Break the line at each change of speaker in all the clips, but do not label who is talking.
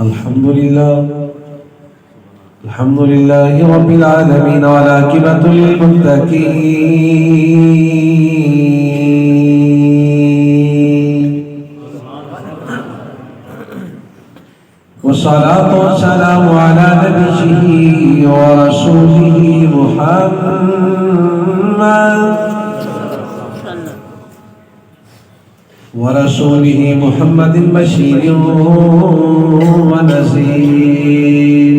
الحمد لله رب العالمين والعاقبة للمتقين والصلاة والسلام على نبيه ورسوله محمد بشير ونذير.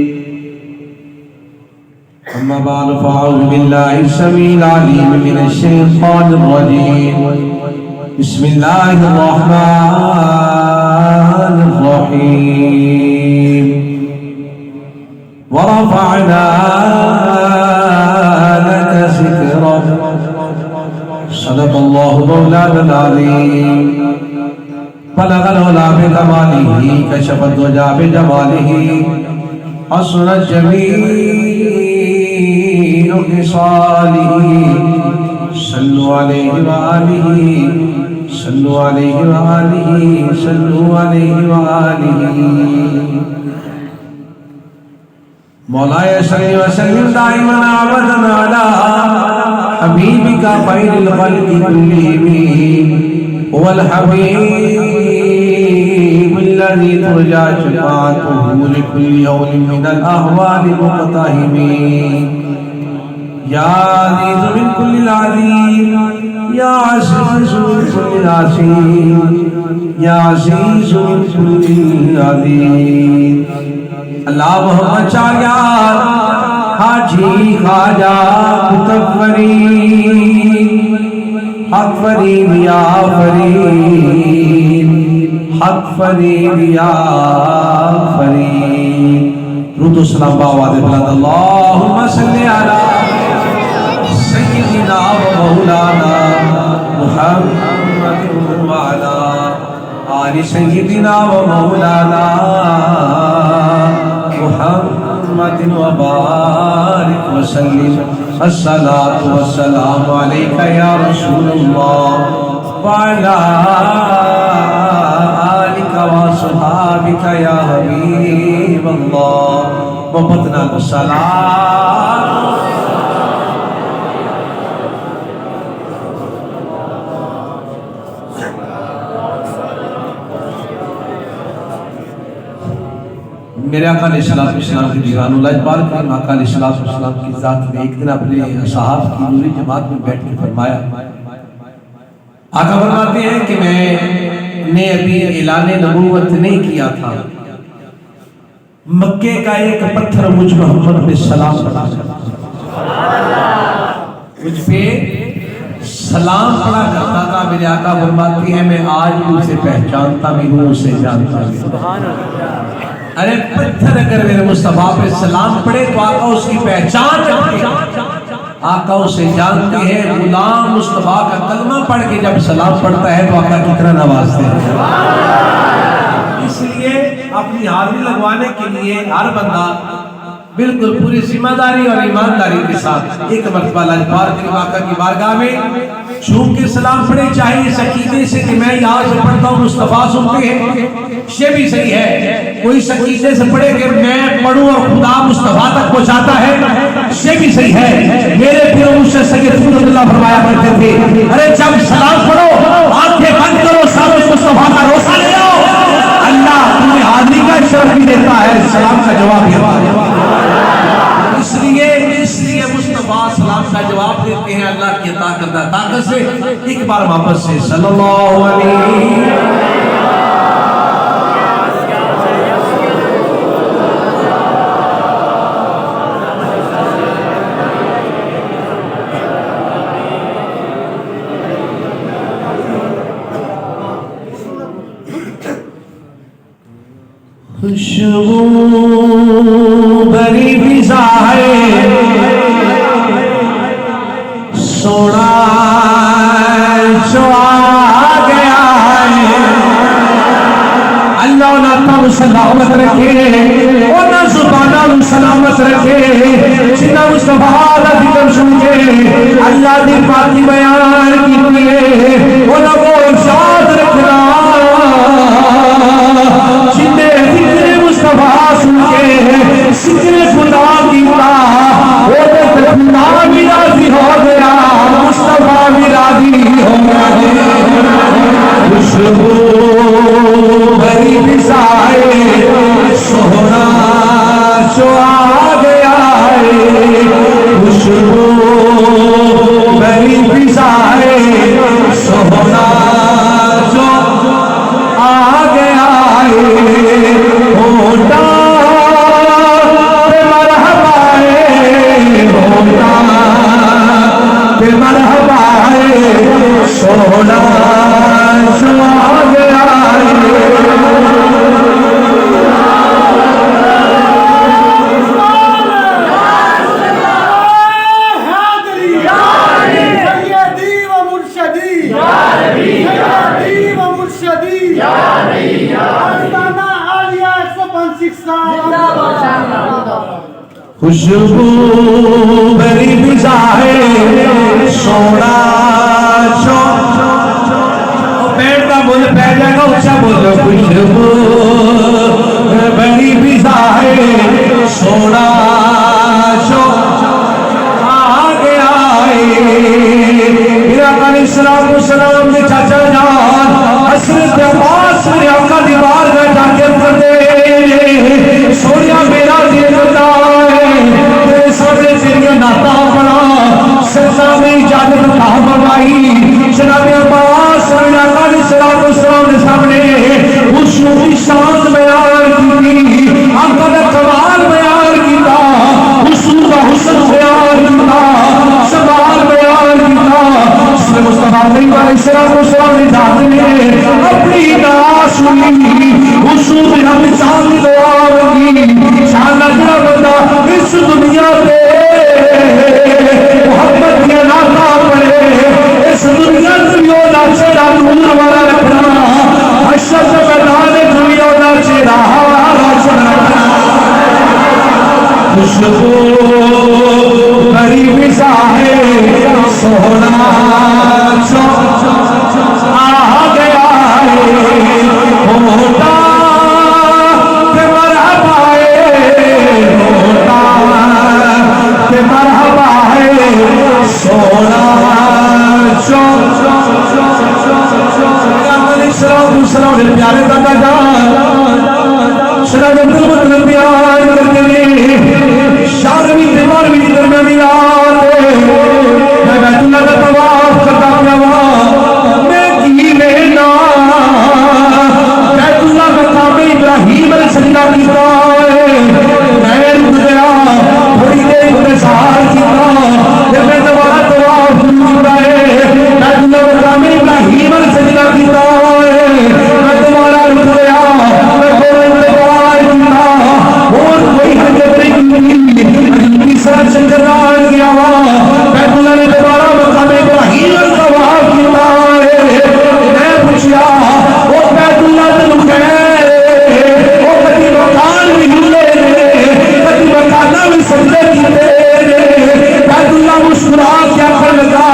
أما بعد فأعوذ بالله السميع العليم من الشيطان الرجيم. بسم الله الرحمن الرحيم. ورفعنا لك ذكرك. صدق الله مولانا العظيم. بلغ العلا بكماله كشف الدجى بجماله حسن الجميل خصاله. صلوا عليه وآله صلوا عليه وآله صلوا عليه وآله. مولاي صل وسلم دائما ابدا على حبيبك خير الخلق كلهم. هو الحبيب الذي ترجى شفاعته لكل يوم من الأهوال مقتحم. يا عزيز من كل العزيز يا عزيز من كل العزيز يا عزيز من كل العزيز. اللہ محمد شاگیار حاجی خواجہ کتب فرید حق فرید یا فرید حق فرید یا فرید. درود و سلام باواد بلند. اللہم صلی علی سیدنا و مولانا محمد وعلا آل سیدنا و مولانا محمد وبارك وسلم. الصلاة والسلام عليك يا رسول الله وعلى آلك وصحابك يا حبيب الله. محبتنا السلام. میرے آقا علیہ السلام کی دیوان اللہ اجبار کریم آقا علیہ السلام کی ذات میں ایک دن اپنے صحاب کی نوری جماعت میں بیٹھ کے فرمایا. آقا فرماتے ہیں کہ میں نے ابھی اعلان نبوت نہیں کیا تھا. مکے کا ایک پتھر مجھ محمد پہ سلام پڑا مجھ پہ سلام پڑا کرتا تھا. میرے آقا فرماتی ہیں میں آج بھی اسے پہچانتا بھی ہوں اسے جانتا بھی. ارے پتھر اگر میرے مصطفیٰ پہ سلام پڑے تو آقا اس کی پہچان رکھتے ہیں. آقا اسے جانتے ہیں. غلام مصطفیٰ کا کلمہ پڑھ کے جب سلام پڑھتا ہے تو آقا کتنا نوازتے ہیں. اس لیے اپنی حاضری لگوانے کے لیے ہر بندہ بالکل پوری ذمہ داری اور ایمانداری کے ساتھ ایک مرتبہ لاجوار کریم آقا کی بارگاہ میں جھوم کے سلام پڑھے. چاہیے سکینے سے کہ میں یہاں سے پڑھتا ہوں مصطفیٰ سنتے ہیں یہ بھی صحیح ہے. کوئی سکینے سے پڑھے کہ میں پڑھوں اور خدا مصطفیٰ تک پہنچاتا ہے یہ بھی صحیح ہے. میرے پیروں مجھ سے سید رسول اللہ فرمایا کرتے تھے ارے جب سلام پڑھو آنکھیں بند کرو سارے مصطفیٰ کا روزہ لے آؤ. اللہ تمہیں حاضری کا شرف بھی دیتا ہے سلام کا جواب بھی. اس لیے مصطفیٰ سلام کا جواب دیتے ہیں اللہ کی عطا کردہ طاقت سے. ایک بار محبت سے صلی اللہ علیہ خوشبو بری فضا ہے سونا جو آ گیا ہے. اللہ نہ تم سلامت رکھے اور نہ زبانہ سلامت رکھے. جنہ مصطفیٰ کا ذکر سن کے اللہ دی پاکی بیان کی اور نہ وہ ارشاد رکھنا جنہ ذکر مصطفیٰ بھری فضائے سونا جو آ گیا ہے خوشبو بھری فضائے سونا جو آ گیا ہے ہوتا پہ مرحبا ہے ہوتا پہ مرحبا ہے سونا جو آ گیا ہے خوشبو بھری فضائے سونا جو پیڑ کا بول پہ جائے گا اچھا بولو خوشبو بھری فضائے سونا جو آ گیا ہے علیہ السلام نے چاچا جان حضرت عباس میرے آقا دیوار میں جا کے پڑھتے سویا میرا دل ہوتا ہے تیرے سامنے تیری ناتا پڑا سرسا میں اجازت تھا بنائی جناب عباس میرے آقا علیہ السلام نے سامنے خوشبو کی شان بیان کی آقا نے کمال بیان کیا خوشبو کا حسن بیان کیا سوال بیان کیا مصطفیٰ علیہ السلام نے ذات میں اپنی ناس ہوئی حضور نے ہمیں چاند دعا کی شان اجرا بندہ اس دنیا پہ محمد کے ناتا پڑے اس دنیا دنیا چہرہ نور والا رکھنا حشر سے میدان دنیا چہرہ رکھنا خوشبو بھری فضائے سونا جو آ گیا ہے ہوتا پہ مرحبا ہے ہوتا پہ مرحبا ہے سونا جو سلام پیارے دادا جان شراب مطلب بیان کرتے ہیں شاروی دیوار بھی درمیانی آتے میں بیت اللہ کا طواف کرتا ہوا میں کی لینا بیت اللہ کا کعبہ ابراہیم علیہ السلام کی ہے میں رک گیا تھوڑی دیر انتظار کیا جب میں دوبارہ طواف کرتا ہے بیت اللہ کا کعبہ ابراہیم علیہ السلام کی ہے میں دوبارہ رک گیا میں تھوڑا انتظار کیا اور کوئی حجت نہیں تیسرا چکران کیا بیت اللہ نے دوبارہ مقام ابراہیم کا طواف کیا میں پوچھا وہ بیت اللہ تنو کہے وہ کتی مکان بھی ہلے کتی مکانہ بھی سجدے کیتے بیت اللہ مسکرا کیا کر لگا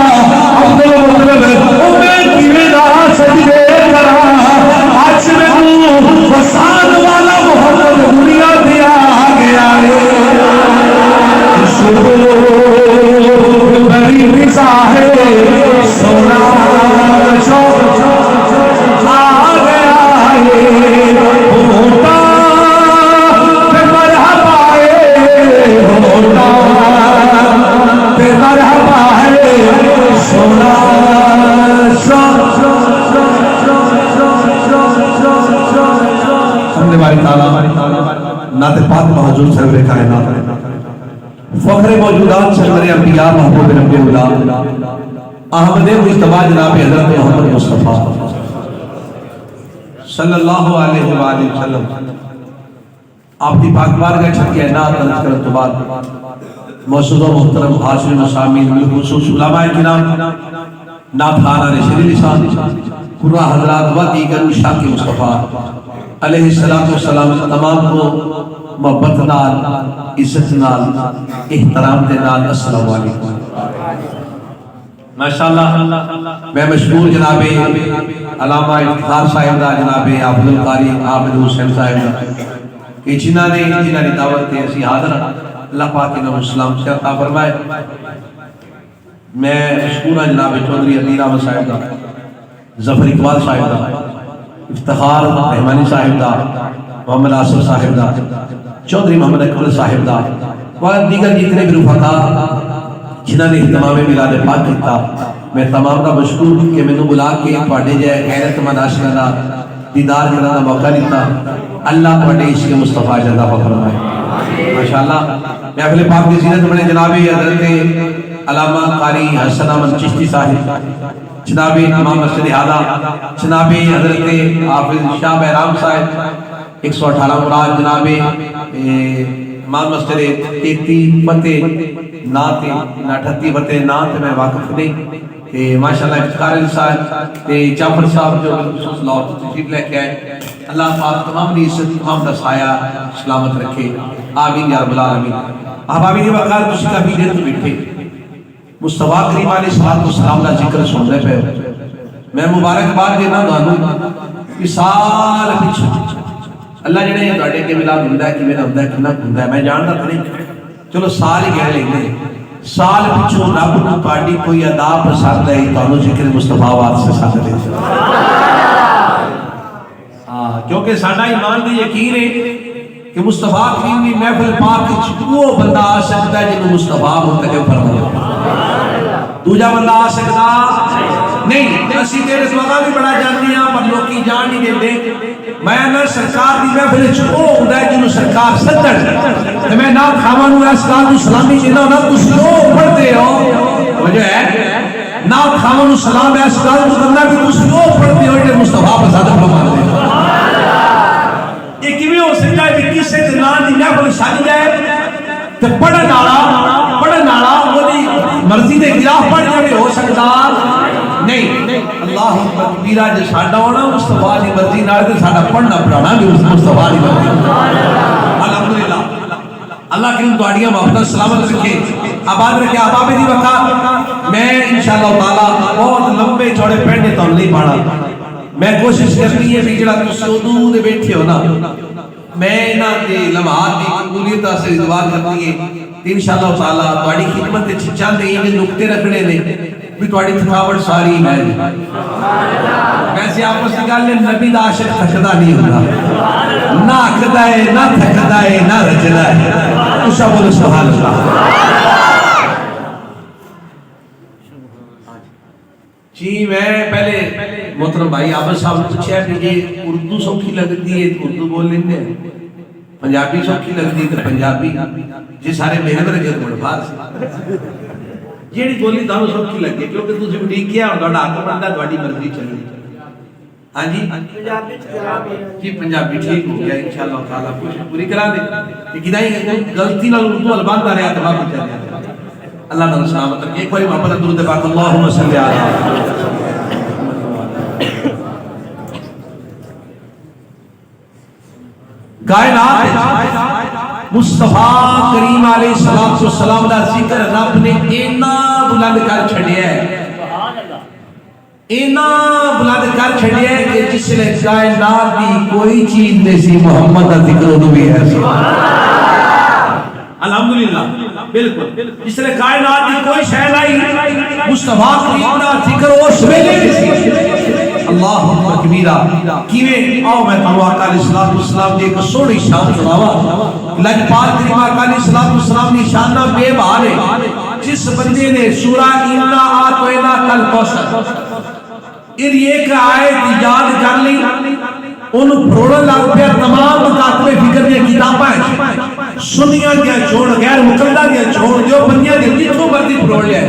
اپنے مطلب وہ میں کیویں نہ سجدے کرا آج میں ہوں وسان والا محمد دنیا دیا گیا ہے بھری فضائے سونا جو آ گیا ہے ہوتا پہ مرحبا ہے ہوتا پہ مرحبا ہے سونا ہم نے باری تعالیٰ نعت پاک محضور سرور کائنات فخر موجودات سرور انبیاء محبوب رب اولا احمد مجتبی جناب حضرت محمد مصطفیٰ صلی اللہ علیہ وآلہ وسلم آپ کی پاک بارگاہ چھت کے اعنات عرض کرنے تو بعد موجود و محترم حاضر مسامین بالخصوص علماء کرام ناتھانہ رشید لسان قرآن حضرات و دیگر شاک مصطفیٰ علیہ السلام تمام کو محبت نال عزت نال احترام دے نال السلام علیکم ماشاءاللہ میں مشکور جناب علامہ افتخار صاحب دا جناب عبد القاری عابد حسین صاحب دا کہ جنہاں نے دعوت تے اسی حاضر اللہ پاک کے نام اسلام سے عطا فرمائے میں مشکور جناب چودھری علی راما صاحب دا ظفر اقبال صاحب دا افتخار رحمانی صاحب دا، محمد آصف صاحب دا، چودھری محمد اکبر صاحب دا اور دیگر جتنے بھی رفقا جنہوں نے اہتمام میلاد پاک کیتا، میں تمام کا مشکور کہ میں نے بلا کے پڑھے جائے غیرت مند عاشقاں دا دیدار کرنے کا موقع دیتا. اللہ پڑھے عشق مصطفیٰ جزا فرمائے. ماشاءاللہ محفل پاک کی زینت بنے جناب حضرت علامہ قاری حسن احمد چشتی صاحب، جناب امام مسجد اعلیٰ جناب حضرت حافظ شاہ بہرام صاحب 118 مراد، جناب امام مسجد 33 فتح نات 38 فتح نات میں واقف نہیں. ماشاءاللہ افتخار صاحب جعفر صاحب جو خصوص لاہور تشریف لے کے آئے. اللہ پاک تمام کی عزت تمام کا سایہ سلامت رکھے، آمین یا رب العالمین. احبابی دی وقار تسی کافی دیر تو بیٹھے مصطفیٰ کریم علیہ الصلوۃ والسلام کا ذکر سننے پہ میں مبارکباد دینا تانوں کہ سال پیچھے اللہ جڑے تواڈے کے میلاد ہوندا ہے کہ میرا ہوندا ہے کنا ہوندا ہے میں جاندا تے نہیں، چلو سال ہی کہہ لیندے. سال پیچھے رب نوں تواڈی کوئی ادا پسند ہے تانوں ذکر مصطفیٰ واسطے ساتھ دے. کیونکہ ساڈا ایمان دی یقین ہے کہ مصطفیٰ کریم دی محفل پاک وچ وہ بندہ آ سکتا ہے جنوں مصطفیٰ منتخب فرمایا، دوجا بندہ آ سکتا نہیں. اسی تیرے سوگا بھی بڑا جانتے ہیں پر لوکی جان نہیں دیتے. میں نہ سرکار دی محفل وچ وہ ہوندا ہے جنوں سرکار سدن تے میں نہ کھاواں نوں اسلام دی سلامی دینا نہ تسی او پڑھتے ہو وجہ ہے نہ کھاواں نوں سلام ہے اسلام دی کرنا بھی تسی او پڑھتے ہو جو مصطفیٰ پسند فرماتے ہیں. یہ کیویں ہو سکتا ہے کہ کسے دے نام دی محفل سج جائے تے پڑھن والا اودی مرضی دے خلاف پڑھ جاوے؟ ہو سکتا نہیں. اللہ اکبر کبیرہ جے ساڈا ہونا مصطفیٰ دی مرضی نال تے ساڈا پڑھنا پڑھانا بھی مصطفیٰ دی مرضی. الحمدللہ اللہ کریم تواڈیاں محبت سلامت رکھے، آباد رکھے. احباب دی وقت میں انشاءاللہ تعالی بہت لمبے چوڑے پڑھنے تو نہیں پڑھا. میں کوشش کرنی ہے بھی جڑا تسی ادوں دے بیٹھے ہو نا میں انہاں دے لمحات دی قبولیت سے دعا کرنی ہے انشاءاللہ تعالی. تواڈی خدمت وچ چاہندے ہیں کہ نقطے رکھنے نے بھی تواڈی تھکاوٹ ساری ہے. ویسے آپس کی گل ہے نبی دا عاشق تھکدا نہیں ہوندا، نہ اکھدا ہے نہ تھکدا ہے نہ رجدا ہے. تسا بولو سبحان اللہ. جی میں پہلے محترم بھائی عابد صاحب نے پوچھا کہ یہ اردو سوکھی لگتی ہے تو اردو بول لیندے ہیں، پنجابی سوکھی لگتی ہے تو پنجابی، جی سارے محنت رکھے تو بڑھار سے جیڑی بولی تانوں سوکھی لگی ہے کیونکہ تسی ٹھیک کیا اور تہاڈا حق بندا تہاڈی مرضی چلے. ہاں جی پنجابی ٹھیک ہو گیا انشاءاللہ تعالی کوشش پوری کرا دے کہ کدائی غلطی نال اردو الباندا رہیا تو واپس چلے جائے. اللہ تعالی سلامت رکھے. ایک بار محبت درود پاک اللہم صلی علی کائنات مصطفیٰ کریم علیہ السلام دا ذکر رب نے اینا بلند کر چھڑیا ہے، اینا بلند کر چھڑیا ہے کہ جس لئے کائنات دی کوئی چیز نہیں سی محمد دا ذکر ادو بھی ہے. الحمدللہ بالکل جس لئے کائنات دی کوئی شے نہیں مصطفیٰ کریم دا ذکر اس ویلے نہیں سی. اللہ اکبر کبیرہ. کیویں آؤ میں تانوں آقا علیہ السلام دی ایک سونی شان سناواں. لجپال کریم آقا علیہ السلام دی شان نہ بے بہا ہے. جس بندے نے سورہ انا اعطینا کل کوثر ایک آیت یاد کر لی ان پروڑن لگ پیا تمام مکاتبے فکر دی کتاباں سنیاں دیا چھوڑ غیر مقلدہ دیا چھوڑ دیو بندیاں دی جتوں مرضی پروڑ لیا.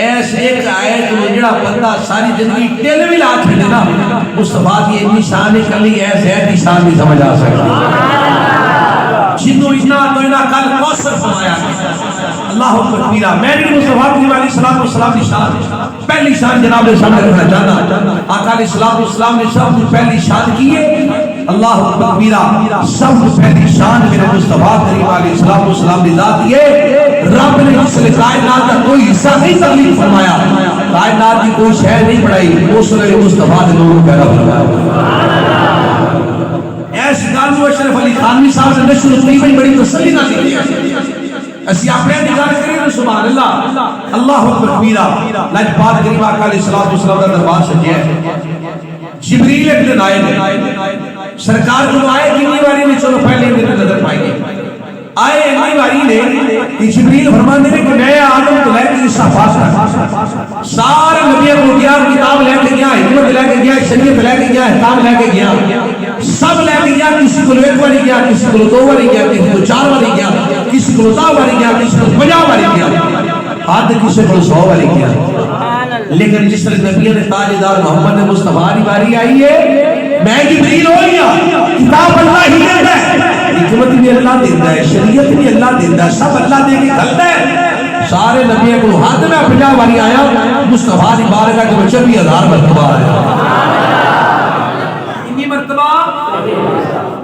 ایس ایک آیت میں جڑا بندہ ساری زندگی ٹیل بھی لا چھڑے نا مصطفیٰ دی اتنی شان ہے کلی ایس ہے دی شان نہیں سمجھ آ سکتی. جنوں اتنا تو انہاں کل کوثر فرمایا. اللہ اکبر کبیرہ. میں بھی مصطفیٰ کریم علیہ السلام دی شان پہلی شان جناب نے سامنے رکھنا چاہنا. آقا علیہ السلام نے سب سے پہلی شان کی ہے. اللہ اکبر کبیرہ. سب سے پہلی شان میرے مصطفیٰ کریم علیہ السلام دی ذات یہ رب نے اس لئے کائنات کا کوئی حصہ نہیں تخلیق فرمایا، کائنات کی کوئی شے نہیں بڑھائی، اس لئے مصطفیٰ نے لوگوں پیدا فرمایا. ایس گالو اشرف علی خانوی صاحب نے نشر الطیبہ بڑی تسلی نہ دی اسی اپنے نگاہ کریں نا سبحان اللہ. اللہ اکبر کبیرہ. لجپال کریم آقا علیہ السلام کا دربار سجیا ہے. جبریل ایک دن آئے سرکار جو آئے کنی باری میں چلو پہلے دن نظر پائیں گے آئے اتنی باری نے کہ جبریل فرمانے نے کہ میں آدم کو لے کے اس صفحات کا سارے نبیوں کو گیا کتاب لے کے گیا حکمت لے کے گیا شریعت لے کے گیا احکام لے کے گیا سب لے کے گیا کسی کو ایک باری گیا کسی کو دو باری گیا کسی کو چار باری گیا کسی کو 10 باری گیا کسی کو 50 باری گیا حد کسی کو 100 باری گیا لیکن جس طرح نبیوں نے تاجدار محمد مصطفیٰ کی باری آئی ہے میں جبریل ہو گیا کتاب اللہ ہی دیتا ہے حکمت بھی اللہ دیتا ہے شریعت بھی اللہ دیتا ہے سب اللہ دے کے گھلتا ہے سارے نبیوں کو حد میں 50 باری آیا مصطفیٰ کی بارگاہ جو 24,000 مرتبہ آیا کتنی مرتبہ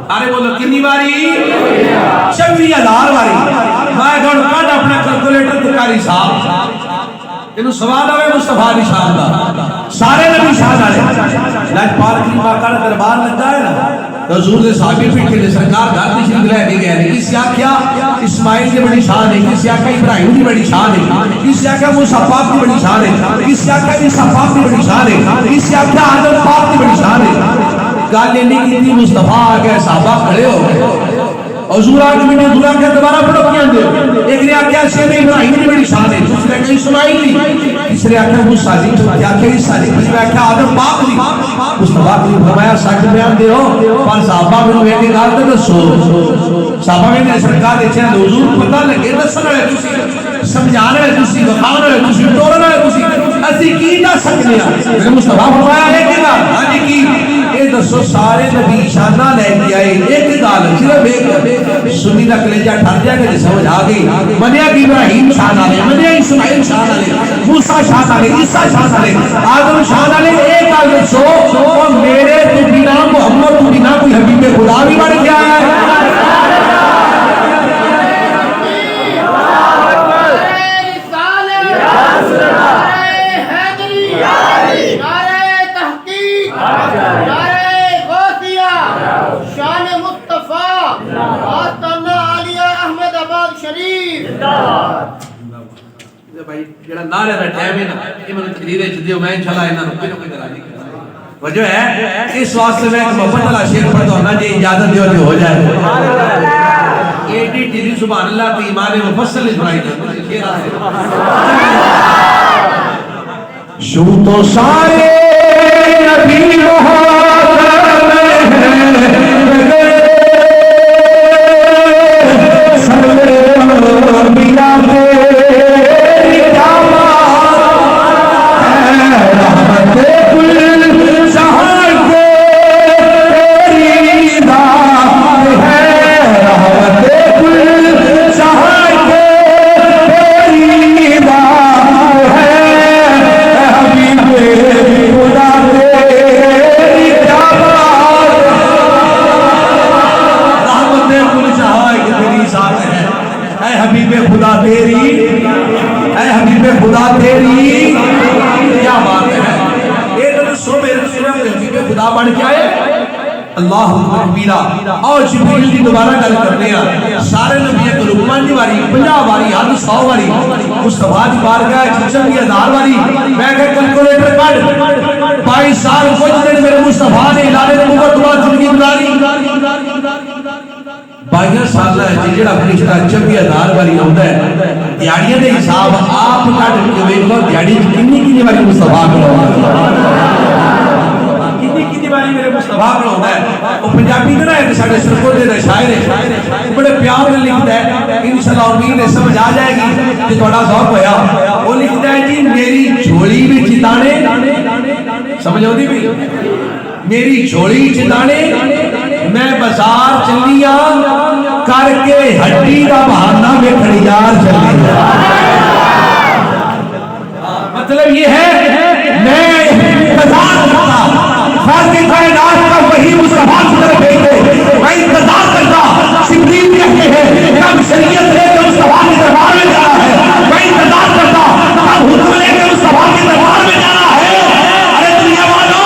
ارے بولو کتنی باری 24,000 باری میں کہوں کٹ اپنا کیلکولیٹر تکاری صاحب انہوں سوال ہوئے مصطفیٰ کی شان دا سارے نبی شان آئے لاج پاک کی ماں کا دربار لگا ہے نا تو حضور نے صحابی پیٹھے لے سرکار گھر کی شریف لے کے گئے ہیں کسی آکھیا اسماعیل کی بڑی شان ہے کسی آکھیا ابراہیم کی بڑی شان ہے کسی آکھیا موسیٰ پاک کی بڑی شان ہے کسی آکھیا عیسیٰ پاک کی بڑی شان ہے کسی آکھیا آدم پاک کی بڑی شان ہے گالے نہیں کی تھی مصطفیٰ آگئے صحابہ کھڑے ہو گئے حضور آگے میں نے حضور آگے دوبارہ پڑھو کیا دے ایک نے آکھیا سید ابراہیم کی بڑی شان ہے دوسرے کہ اسماعیل کی تیسرے آکھیا موسیٰ دی کیا کہ عیسیٰ دی تیسرے آکھیا آدم پاک دی مصطفیٰ کی فرمایا سچ بیان دے ہو پر صحابہ میں نے ایک گال تے دسو صحابہ میں نے سرکار دے چھے حضور پتہ لگے دسن والے تسی سمجھانے والے تسی بخانے والے تسی ٹورنے والے تسی اسی کی نہ سکنے ہیں مصطفیٰ فرمایا ایک گال ہاں جی کی اے دسو سارے نبی شانہ لے کے آئے ایک گال صرف ایک سنی دا کلیجہ ٹھر جائے گا سمجھ آگئی منیا کی ابراہیم شانہ لے منیا اسماعیل شانہ لے موسیٰ شانہ لے عیسیٰ شانہ لے آدم شانہ لے ایک گال دسو اور میرے تو بنا محمد تو بنا کوئی حبیب خدا بھی بڑھ گیا ہے بھائی جڑا نہ رہنا ٹائم ہے نا یہ میں تقریر دیو میں انشاءاللہ انہاں نو کوئی نہ کوئی دلالے وجہ ہے اس واسطے میں ایک محبت والا شعر پڑھتا ہوں نا جی اجازت دیو جو ہو جائے سبحان اللہ یہ ڈی ٹی وی سبحان اللہ تے ایمان مفصل اسماعیل شو تو سارے نبی محمد اللہ اکبر اور جبریل دی دوبارہ گل کرنے ہیں سارے نبی کو 5 باری 50 باری حد 100 باری مصطفیٰ دی بارگاہ 26,000 باری میں کہ کیلکولیٹر کڈ 22 سال کچھ دن میرے مصطفیٰ نے اعلان نبوت بعد زندگی گزاری 22 سال ہے جڑا فرشتہ 26,000 باری آندا ہے دیہڑیاں دے حساب آپ کڈ کے ویکھو دیہڑی کتنی باری مصطفیٰ کو کتنی باری میرے مصطفیٰ کو ہوتا ہے وہ پنجابی کا ہے کہ ساڑھے سرکوٹے دا شاعر ہے بڑے پیار میں لکھتا ہے انشاءاللہ امید ہے سمجھ آ جائے گی کہ تھوڑا ذوق ہویا وہ لکھتا ہے جی میری جھولی بھی چتانے سمجھ ہوتی بھی میری جھولی چتانے میں بازار چلیا کر کے ہڈی کا بہانہ میں خریدار چلیا مطلب یہ ہے میں بازار کرتا خاصی کائنات کا وہی مصطفیٰ کی طرف بھیجتے میں انتظار کرتا جبریل کہتے ہیں کب شریعت لے کے مصطفیٰ کے دربار میں جانا ہے میں انتظار کرتا کب حکم لے کے مصطفیٰ کے دربار میں جانا ہے ارے دنیا والو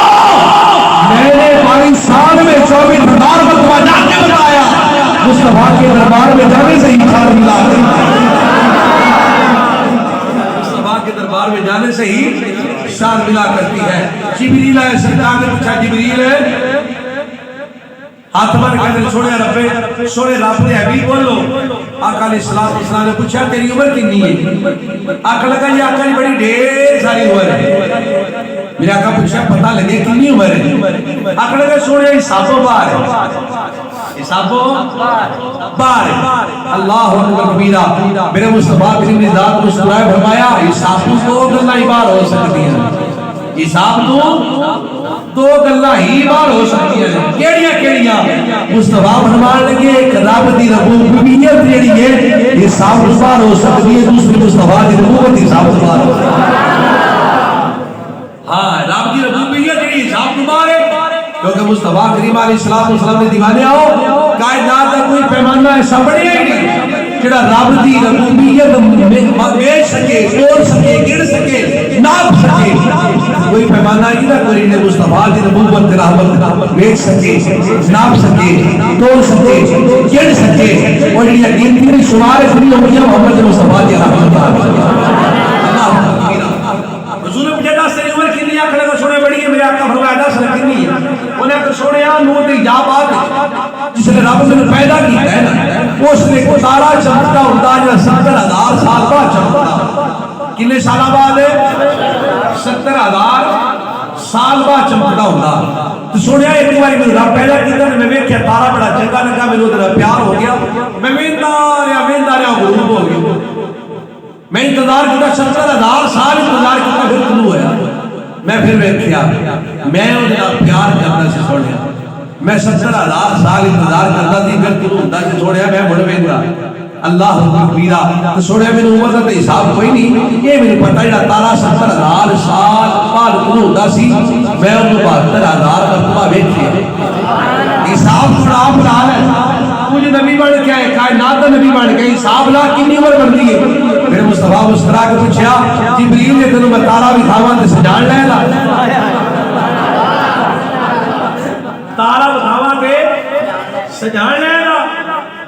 میں نے 22 سال میں 24,000 مرتبہ جا کے بتایا مصطفیٰ کے دربار میں جانے سے ہی خار ملا مصطفیٰ کے دربار میں جانے سے ہی ارشاد ملا کرتی ہے. جبریل علیہ السلام نے پوچھا جبریل ہاتھ بن کے سونے رب سونے رب نے حبیب بولو. آقا علیہ السلام نے پوچھا تیری عمر کتنی ہے؟ آقا لگا یہ آقا بڑی ڈھیر ساری عمر ہے. میرے آقا پوچھا پتہ لگے کتنی عمر ہے؟ آقا لگا سونے حساب و بار ہے حساب و بار. اللہ اکبر کبیرہ. میرے مصطفیٰ کریم نے ذات مسکرائے فرمایا حساب تو گلاں ہی بار ہو سکتی ہیں. حساب تو گلاں ہی بار ہو سکتی ہیں. کیڑیاں کیڑیاں؟ مصطفیٰ فرمان لگے ایک رب دی ربوبیت جیڑی ہے حساب تو بار ہو سکتی ہے. دوسری مصطفیٰ دی ربوبیت حساب تو بار ہو سکتی ہے. ہاں رب دی ربوبیت جیڑی حساب تو بار ہے کیونکہ مصطفیٰ کریم علیہ السلام نے دیوانے آؤ کائنات کا کوئی پیمانہ ایسا بڑھیا ہی نہیں جڑا رب دی ربوبیت بیچ سکے توڑ سکے گڑ سکے ناپ سکے. کوئی پیمانہ ہی نہ کوئی نے مصطفیٰ دی ربوبیت رحمت بیچ سکے ناپ سکے توڑ سکے گڑ سکے. اور یہ گنتی شمار کھلی ہوئی محمد مصطفیٰ دی رحمت. حضور نے پوچھا 10 سال عمر کتنی؟ آنکھ لگا سونے بڑی ہے. میرے آقا فرمایا 10 سال کتنی ہے؟ انہیں آخر سونے نور دی جا بات جس نے رب نے پیدا کیا ہے نا اس نے تارا چمکتا ہوتا ہے 70,000 سال بعد چمکتا. کتنے سال بعد ہے؟ 70,000 سال بعد چمکتا ہوتا. تو سونے ایک بار میرے رب پیدا کیا میں ویکھیا تارا بڑا چنگا لگا میرے ادھر پیار ہو گیا. میں ویندا رہا غروب ہو گیا. میں انتظار کیا 70,000 سال انتظار کیا پھر طلوع ہوا. میں پھر ویکھیا میں انہاں پیار کرنا سے چھوڑیا. میں 70,000 سال انتظار کرتا تھی پھر طلوع ہوتا سے چھوڑیا. میں مڑ ویندا اللہ کبیرہ تو چھوڑیا میرے عمر دا حساب کوئی نہیں. یہ میرے پتہ جڑا تارا 70,000 سال بعد طلوع ہوتا سی میں انہوں 72,000 مرتبہ ویکھیا. حساب تو آپ لال ہے. مجھے نبی بن کے آئے کائنات کا نبی بن کے حساب لا کتنی عمر بنتی ہے. میرے مصطفیٰ مسکرا کے پوچھا جبریل نے تینوں میں تارا بھی کھاواں تے سجان لے لا. تارا بکھاواں تے سجان لے لا.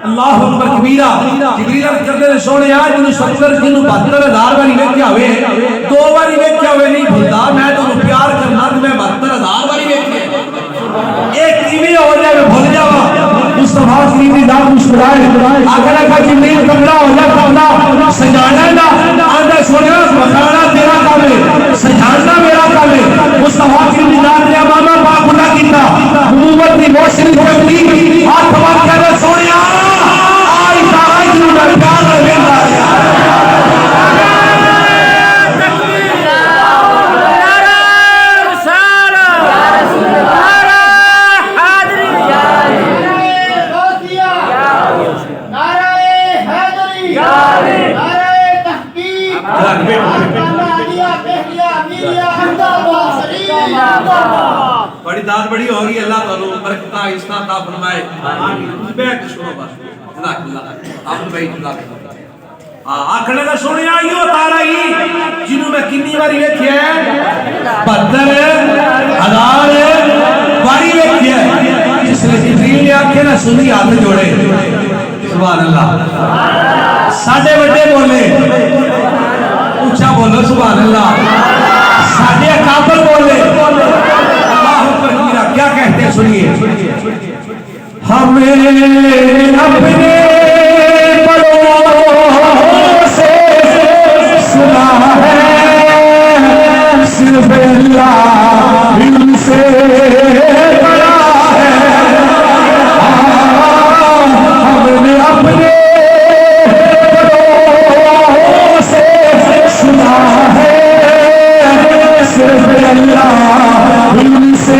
اللہ اکبر کبیرہ. جبریل کہتے ہیں سونے جنوں 70 جنوں 72,000 باری ویکھیا ہوئے 2 باری ویکھیا ہوئے نہیں بھولدا. میں تینوں پیار کرنا تے میں 72,000 باری ویکھیا. ایک کیویں ہو جائے میں بھول جاواں. مصطفیٰ کریم دی ذات مسکرائے آقا نے کہا جبریل کمرہ ہو جا کمرہ سجانا نا آندہ سونے بخانا تیرا کام ہے سجانا میرا کام ہے. مصطفیٰ کریم دی ذات نے امامہ پاک خدا کیتا نبوت دی روشنی ہوئی ہاتھ بار کہہ سونے آئی تارا جنوں میں پیار رہندا بڑی داد بڑی ہوگی. اللہ تعالیٰ برکتہ عزتہ عطا فرمائے. آمین. بیٹھ سنو بس جزاک اللہ آپ بھائی جزاک اللہ. آنکھ لگا سونے آئیو تارا ہی جنہوں میں کتنی باری ویکھیا ہے 72,000 باری ویکھیا ہے. جس نے جبریل نے آنکھیں نہ سنی ہاتھ جوڑے سبحان اللہ. ساڈے بڑے بولے اونچا بولو سبحان اللہ. ساڈے اکابر بولے کیا کہتے ہیں سنیے. ہمیں اپنے بڑوں سے سنا ہے صرف اللہ ان سے بڑا ہے. ہم نے اپنے بڑوں سے سنا ہے صرف اللہ ان سے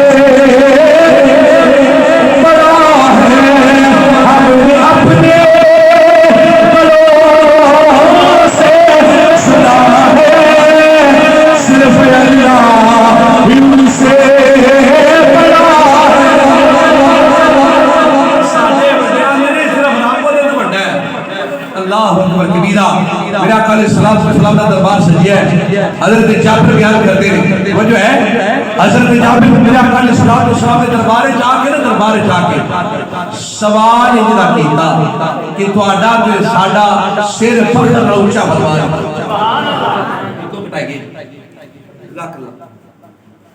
میرا کل السلام کا دربار سجیا ہے. حضرت جابر بیان کرتے ہیں وہ جو ہے حضرت جابر میرا کل السلام کے دربار جا کے نا دربار جا کے سوال اجرا کیتا کہ تہاڈا تے ساڈا سر فخر اونچا فرمایا. تو بتائیے لاکھ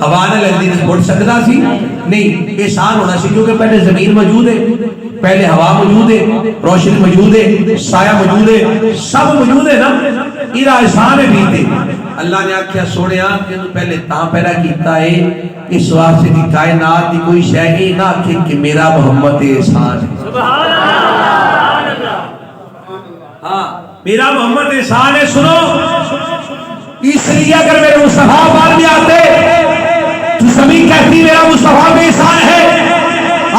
ہوا نہ لگتی تو اڑ سکتا سی نہیں، احسان ہونا سی کیونکہ پہلے زمین موجود ہے، پہلے ہوا موجود ہے، روشنی موجود ہے، سایہ موجود ہے، سب موجود ہے نا، یہ احسان ہے بھی اللہ نے آکھیا سونیا کہ پہلے تاں پیدا کیتا ہے اس واسطے دی کائنات دی کوئی شے اے نہ کہ میرا محمد احسان ہے، سبحان اللہ، ہاں میرا محمد احسان ہے۔ سنو اس لیے اگر میرے مصطفیٰ بار بھی آتے تو زمین کہتی میرا مصطفیٰ بے احسان ہے،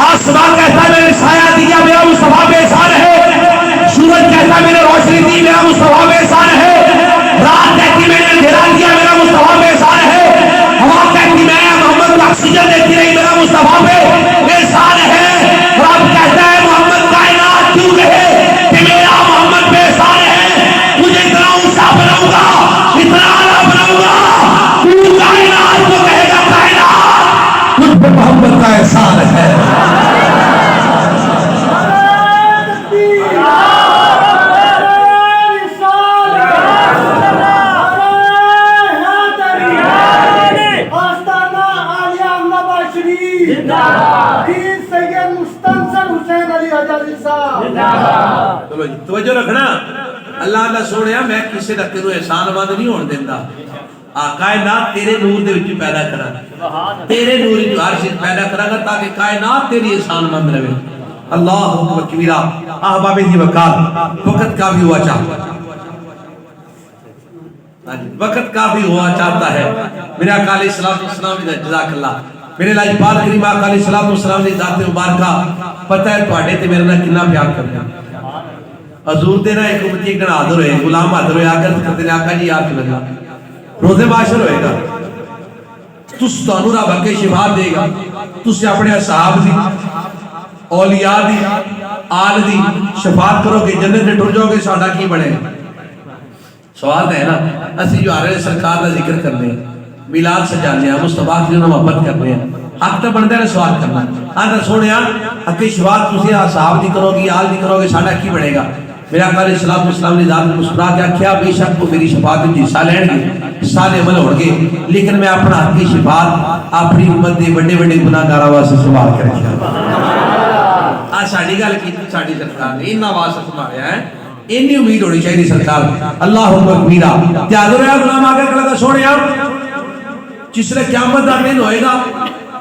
آسمان کہتا ہے میرے سایہ دیا میرا مصطفیٰ بے احسان ہے، سورج کہتا ہے میرے روشنی دی میرا مصطفیٰ بے احسان ہے، رات کہتی میں نے اندھیرا دیا میرا مصطفیٰ بے احسان ہے، ہوا کہتی میں محمد کو آکسیجن دیتی رہی میرا مصطفیٰ بے احسان ہے، رب کہتا ہے محمد کائنات کیوں کہے کہ میرا محمد بے احسان ہے، مجھے اتنا اونچا بناؤں گا اتنا اعلیٰ بناؤں گا، تو کائنات کو کہے گا کائنات مجھ پہ محمد کا احسان ہے۔ چلو جی توجہ رکھنا، اللہ اللہ سونیا میں کسی دا تینوں احسان مند نہیں ہون دینا، کائنات تیرے نور دے وچ پیدا کرا، تیرے نور جو ہر چیز پیدا کرا گا تاکہ کائنات تیری احسان مند رہے۔ اللہ اکبر کبیرہ، احباب دی وقات وقت کا بھی ہوا چاہتا وقت کا بھی ہوا چاہتا ہے، میرے آقا علیہ السلام نے جزاک اللہ، میرے لاجپال کریم آقا علیہ السلام نے ذات مبارکہ پتہ ہے تواڈے تے میرے نال کتنا پیار کرتے ہیں، حضور دے نا ایک امتی ایک دن حاضر ہوئے، غلام حاضر ہوئے، آگر کرتے ہیں آقا جی یاد لگا روزے معاشر ہوئے گا، تس تانوں رب اگے شفاعت دے گا، تس اپنے اصحاب دی اولیاء دی آل دی شفاعت کرو گے، جنت میں ٹر جاؤ گے، ساڈا کی بنے گا؟ سوال ہے نا، اسی جو آرہے سرکار دا ذکر کرنے ہیں، میلاد سجانے ہیں، مصطفیٰ کی محبت کرنے ہیں، حق تو بنتا ہے سوال کرنا، آتا سونے حقی شفاعت تسی صحاب دی کرو گی، آل دی کرو گے، ساڈا کی بنے گا؟ میرا آقا علیہ السلام نے ذات مسکرا کے آکھیا بے شک وہ میری شفاعت میں حصہ لین گے، سارے عمل ہون گے، لیکن میں اپنا حقی شفاعت اپنی امت دے بڑے بڑے گناہگاراں واسطے سنبھال کے رکھیا۔ آج ساڈی گل کیتی ساڈی سرکار نے انہاں واسطے سنبھالیا ہے، اینی امید ہونی چاہیے سرکار۔ اللہ اکبر کبیرہ، تے حاضر ہے غلام آگے کہتا سونیا جس نے قیامت دا دن ہوئے گا،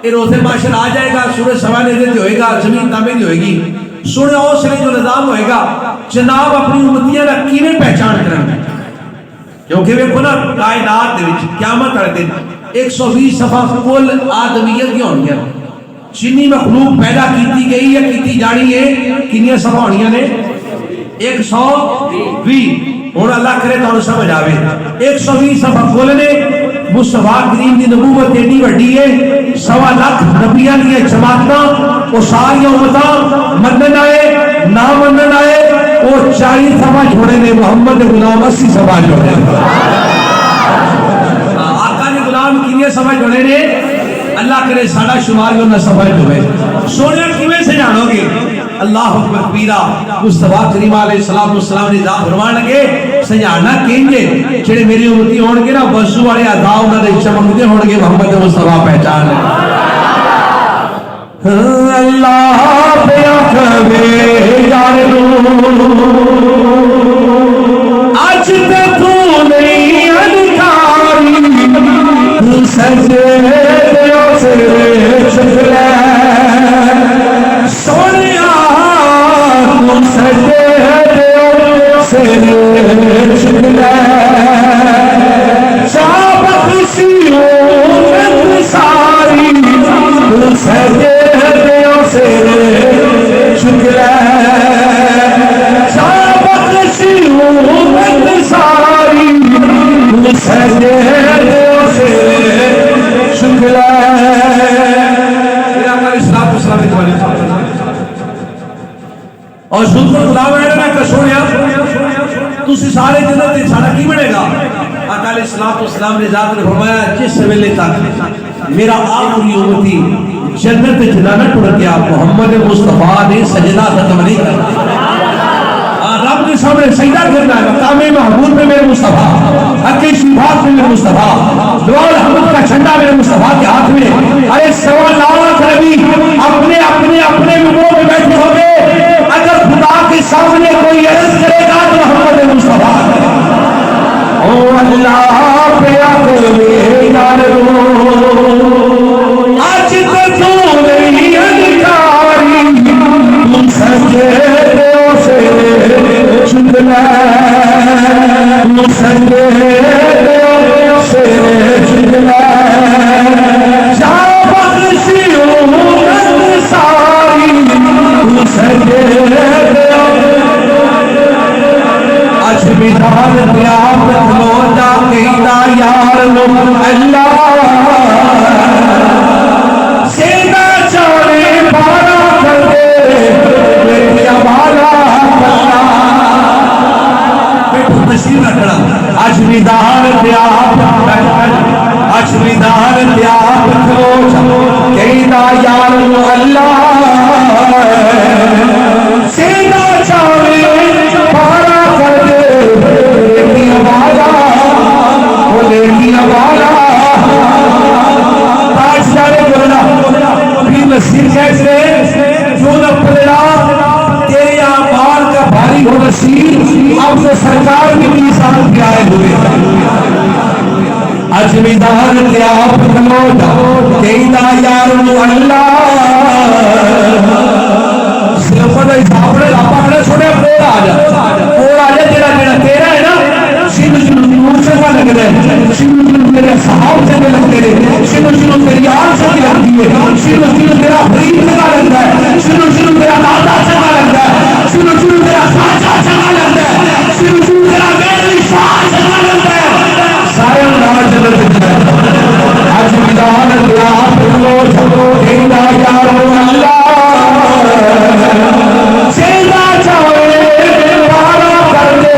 یہ روزے معاشر آ جائے گا، سورج سوا نیزے تے ہوئے گا، زمین تابع نہیں ہوئے گی، سونے اس نے جو نظام ہوئے گا جناب اپنی امتیاں دا کیویں پہچان کرن، کیونکہ ویکھو نا کائنات دے وچ قیامت والے دن 120 صفحہ کل آدمیت دی ہونگیاں، جنی مخلوق پیدا کیتی گئی ہے کیتی جانی ہے، کنیاں صفحہ ہونیاں نے 120، اور اللہ کرے تو سمجھ آوے 120 صفحہ کل نے۔ مصطفیٰ کریم دی نبوت ایڈی وڈی ہے، 1.25 لاکھ نبیاں دی جماعتاں وہ ساری امتاں منن آئے نہ منن آئے، وہ 40 صفحہ چھوڑے نے، محمد غلام 80 صفحہ چھوڑے نے، آقا نے غلام کنیاں صفحہ چھوڑے نے، اللہ کرے ساڑا شمار جو نہ صفحہ چھوڑے۔ سونے کیویں سے جانو گے؟ اللہ اکبر کبیرہ، مصطفیٰ کریم علیہ السلام نے ذات فرمان لگے سجانا کینجے چھڑے میری امتی ہون گے نا وضو والے ادا انہاں دے چمکدے ہون گے، محمد مصطفیٰ پہچان ہے۔ اللہ پہ آخوے یار آج تے تو نہیں انکاری سجدے سے شکلے سونیا سجدے سے شکلے شاہ بخشیوں ساری سجدے سے شکلے شاہ بخشیوں ساری سجدے سے شکلے۔ اور سلطان غلام ہے نا کہ سونیا تسی سارے جنت تے ساڈا کی بنے گا؟ آقا علیہ السلام نے ذات نے فرمایا جس ویلے تک میرا آخری امتی جنت جنا نہ ٹر گیا، محمد مصطفیٰ نے سجدہ ختم نہیں کرنا۔ رب نے سامنے سامنے سجدہ کرنا ہے مقام محمود میں میرے مصطفیٰ، حقی شفاعت میں میرے مصطفیٰ، دعا الحمد کا جھنڈا میرے مصطفیٰ کے ہاتھ میں. ارے 1.25 نبی اپنے اپنے اپنے ممبروں میں بیٹھے ہوں گے. اگر خدا کے سامنے کوئی عرض کرے گا تو محمد مصطفیٰ او اللہ پہ آکے نار آج تو نہیں انکاری تم سجدے سے چندنا سجدے سے چندنا جا بخشیوں ساری سجدے اچھ بیدار پیاب کھلو جا کہتا یار اللہ سیدہ چاڑے بارا کر دے بیٹیا بارا کرنا بیٹھو تشریف رکھنا اچھ بیدار پیاب اچھ بیدار پیاب کھلو جا کہتا یار اللہ سیدہ چاڑے بارا کر دے بیٹیا بارا بولے دیا بارا تاج دارے بولنا بھی نصیر کیسے جو نہ پڑا تیرے آمال کا بھاری ہو نصیر اب تو سرکار بھی 20 سال کے آئے ہوئے اجمیدار کے آپ کلوٹا کہتا یار اللہ صرف نہیں ساپڑے لاپاکڑے سوڑے پور آجا تیرا تیرا ہے نا شنو شنو نور سے کا لگ رہے شنو شنو تیرے صحاب سے لگ رہے شنو شنو تیری آن سے لگتی ہے شنو شنو تیرا حریم سے کا لگتا ہے شنو شنو تیرا دادا سے کا لگتا ہے شنو شنو تیرا ساچا سے کا لگتا ہے شنو شنو تیرا میری شاہ سے کا لگتا ہے سارے نام جلد جائے آج میدان اللہ پھلو چھو دینا یارو اللہ سیدہ چاہے پارا کر دے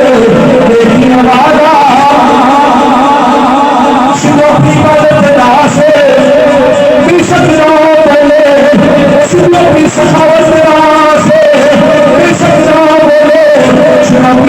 دیکھیں وعدہ شنوپی قدر سے بھی سکروں بولے شنوپی سخاوت سے بھی سکروں بولے شنوپی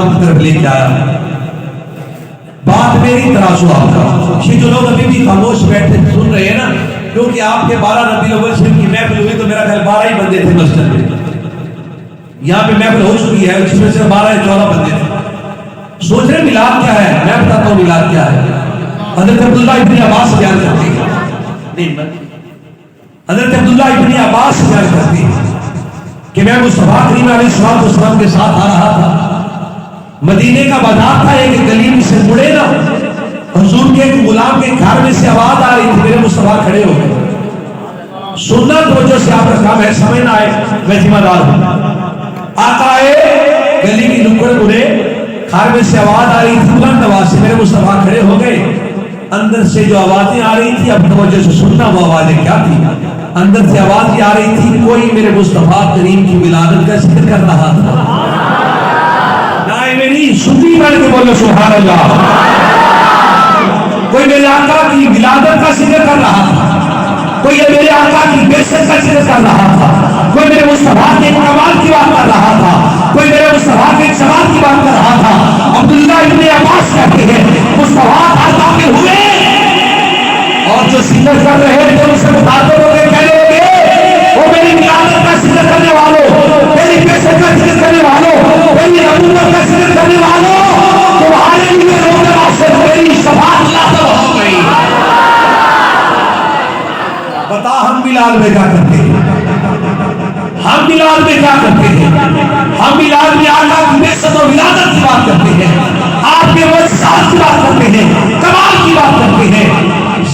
کتاب کی طرف لے کے آیا. بات میری تراشو آپ کا. یہ جو لوگ ابھی بھی خاموش بیٹھے سن رہے ہیں نا, کیونکہ آپ کے 12 ربیع الاول شریف کی محفل ہوئی تو میرا خیال 12 ہی بندے تھے مسجد میں. یہاں پہ محفل ہو چکی ہے جس میں سے 12 یا 14 بندے تھے. سوچ رہے میلاد کیا ہے؟ میں بتاتا ہوں میلاد کیا ہے. حضرت عبداللہ ابن عباس بیان کرتے ہیں, حضرت عبداللہ ابن عباس بیان کرتے ہیں کہ میں مصطفیٰ کریم علیہ السلام کے ساتھ آ رہا تھا. مدینے کا بازار تھا, ایک گلی میں سے مڑے نا, حضور کے ایک غلام کے گھر میں سے آواز آ رہی تھی. میرے مصطفیٰ کھڑے ہو گئے. سننا توجہ سے آپ کا کام ہے, سمجھ نہ آئے میں ذمہ دار ہوں. آقا آئے, گلی کی نکڑ مڑے, گھر میں سے آواز آ رہی تھی بلند آواز سے. میرے مصطفیٰ کھڑے ہو گئے. اندر سے جو آوازیں آ رہی تھی, اب توجہ سے سننا وہ آوازیں کیا تھی. اندر سے آواز یہ آ رہی تھی, کوئی میرے مصطفیٰ کریم کی ولادت کا ذکر کر رہا تھا. میری سنی بڑھ کے بولو سبحان اللہ. کوئی میرے آقا کی ولادت کا ذکر کر رہا تھا, کوئی میرے آقا کی بعثت کا ذکر کر رہا تھا, کوئی میرے مصطفیٰ کے کمال کی بات کر رہا تھا, کوئی میرے مصطفیٰ کے جمال کی بات کر رہا تھا. عبداللہ ابن عباس کہتے ہیں مصطفیٰ داخل ہوئے اور جو ذکر کر رہے تھے ان سے مخاطب ہو کے کہنے لگے, وہ میری ولادت کا ذکر کرنے والوں, میری بعثت کا ذکر کرنے والوں, میری نبوت کا ذکر کرنے والوں, تمہارے لیے روزہ واسطے میری شفاعت لازم ہو گئی. بتا ہم بلال میں کیا کرتے ہیں, ہم بلال میں کیا کرتے ہیں. ہم بلال میں آقا کی بعثت اور ولادت کی بات کرتے ہیں, آپ کے معجزات کی بات کرتے ہیں, کمال کی بات کرتے ہیں.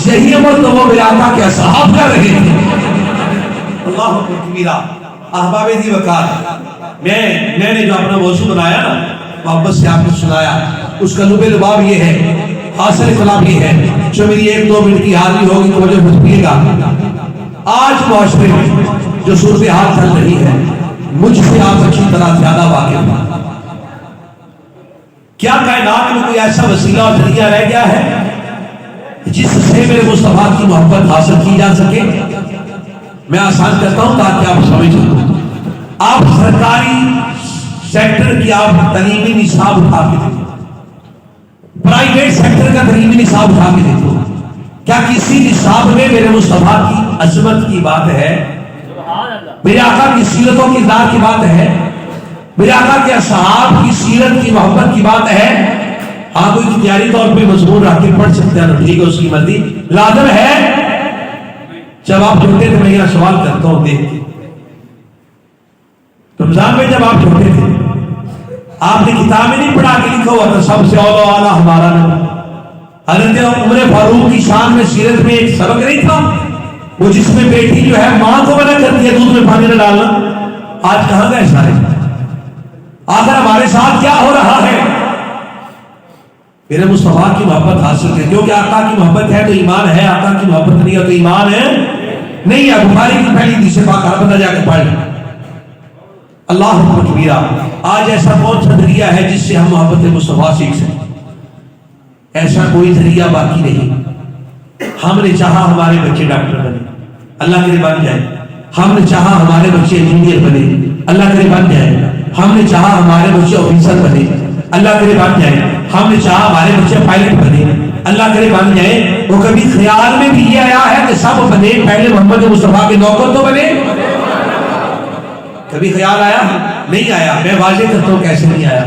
یہی عمل تو وہ آقا کے اصحاب کر رہے تھے. اللہ اکبر. احباب دی وقار, میں نے جو اپنا موضوع بنایا نا, محبت سے آپ کو سنایا, اس کا لب لباب یہ ہے, حاصل کلام یہ ہے, جو میری 1-2 منٹ کی حاضری ہوگی تو مجھے بتائیے گا. آج معاشرے میں جو صورتحال چل رہی ہے, مجھ سے آپ اچھی طرح زیادہ واقف ہیں. کیا کائنات میں کوئی ایسا وسیلہ اور ذریعہ رہ گیا ہے جس سے میرے مصطفیٰ کی محبت حاصل کی جا سکے؟ میں آسان کرتا ہوں تاکہ آپ سمجھ سکیں. آپ سرکاری سیکٹر کی آپ تعلیمی نصاب اٹھا کے دیکھو, پرائیویٹ سیکٹر کا تعلیمی نصاب اٹھا کے دیکھو, کیا کسی نصاب میں میرے مصطفیٰ کی عظمت کی بات ہے؟ میرے آقا کی سیرت و کردار کی بات ہے؟ میرے آقا کے اصحاب کی سیرت کی محبت کی بات ہے؟ ہاں کوئی اختیاری طور پہ مضمون رکھ کے پڑھ سکتے ہیں, ٹھیک ہے, اس کی مرضی. لازم ہے جب آپ چھوٹے تھے, میں یہاں سوال کرتا ہوں, دیکھ رمضان میں جب آپ چھوٹے تھے, آپ نے کتاب میں نہیں پڑھا کے لکھا ہوا تھا سب سے اولا والا ہمارا نبی؟ حضرت عمر فاروق کی شان میں سیرت میں ایک سبق نہیں تھا, وہ جس میں بیٹی جو ہے ماں کو منع کرتی ہے دودھ میں پانی نہ ڈالنا. آج کہاں گئے سارے؟ آخر ہمارے ساتھ کیا ہو رہا ہے؟ میرے مصطفیٰ کی محبت حاصل کریں, کیونکہ آقا کی محبت ہے تو ایمان ہے, آقا کی محبت نہیں ہے تو ایمان ہے نہیں ہے. بخاری کی پہلی حدیث پاک بندہ جا کے پڑھ. اللہ اکبر. آج ایسا کون سا ذریعہ ہے جس سے ہم محبت مصطفیٰ سیکھ سکیں؟ ایسا کوئی ذریعہ باقی نہیں. ہم نے چاہا ہمارے بچے ڈاکٹر بنے, اللہ کرے بن جائے. ہم نے چاہا ہمارے بچے انجینئر بنے, اللہ کرے بن جائے. ہم نے چاہا ہمارے بچے آفیسر بنے, اللہ کرے بن جائے. ہم نے چاہا ہمارے بچے پائلٹ بنے, اللہ کرے بن جائے. وہ کبھی خیال میں بھی یہ آیا ہے کہ سب بنے, پہلے محمد مصطفیٰ کے نوکر تو بنے؟ کبھی خیال آیا؟ نہیں آیا. میں واضح کرتا ہوں کیسے نہیں آیا.